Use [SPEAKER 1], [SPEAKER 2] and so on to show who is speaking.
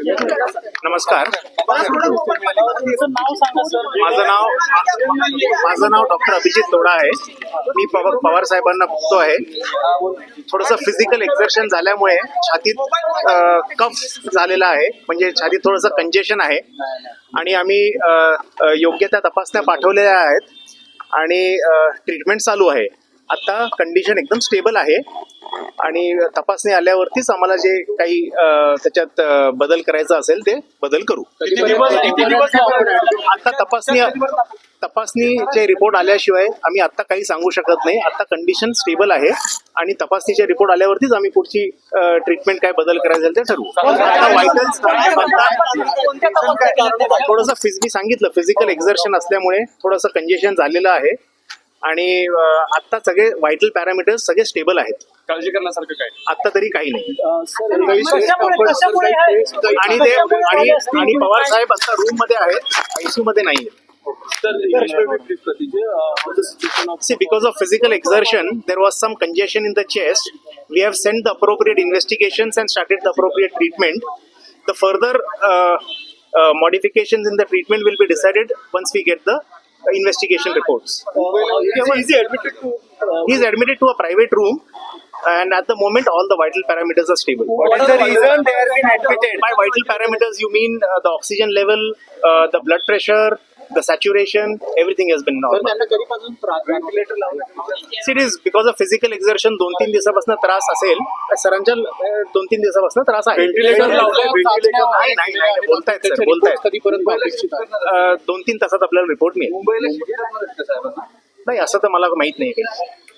[SPEAKER 1] नमस्कार. माझं नाव डॉक्टर अभिजित तोडा आहे. मी पवार साहेबांना बघतो आहे. थोडंसं फिजिकल एक्झर्शन झाल्यामुळे छातीत कफ झालेला आहे, म्हणजे छातीत थोडंसं कंजेशन आहे आणि आम्ही योग्य त्या तपासण्या पाठवलेल्या आहेत आणि ट्रीटमेंट चालू आहे. आता कंडिशन एकदम स्टेबल आहे आणि तपासणी आल्यावरतीच आम्हाला जे काही त्याच्यात बदल करायचा असेल ते बदल करू. आता तपासणीचे रिपोर्ट आल्याशिवाय आम्ही आता काही सांगू शकत नाही. आता कंडिशन स्टेबल आहे आणि तपासणीचे रिपोर्ट आल्यावरतीच आम्ही पुढची ट्रीटमेंट काय बदल करायचं ते ठरवू. थोडंसं मी सांगितलं फिजिकल एक्झर्शन असल्यामुळे थोडंसं कंजेशन झालेलं आहे आणि आता सगळे व्हायटल पॅरामीटर्स सगळे स्टेबल आहेत.
[SPEAKER 2] काळजी करण्यासारखं काय
[SPEAKER 1] आता तरी काही नाही. आणि पवार साहेब आता रूम मध्ये आहेत, आयसीयू मध्ये नाही. See, because of physical exertion, there was some congestion in the chest. We have sent the appropriate investigations and started the appropriate treatment. The further modifications in the treatment will be decided once we get the investigation reports. He is admitted to a private room, and at the moment all the vital parameters are stable.
[SPEAKER 3] What is the reason they have been admitted?
[SPEAKER 1] By vital parameters you mean the oxygen level, the blood pressure, the saturation, everything has been normal. It is because of physical exertion 2-3 दिवसापासून त्रास असेल. सरांच्या 2-3 दिवसापासून त्रास आहे. नाही बोलतायत sir, बोलतायत. 2-3 तासात आपल्याला रिपोर्ट मिळेल. नाही असं तर मला माहित नाही.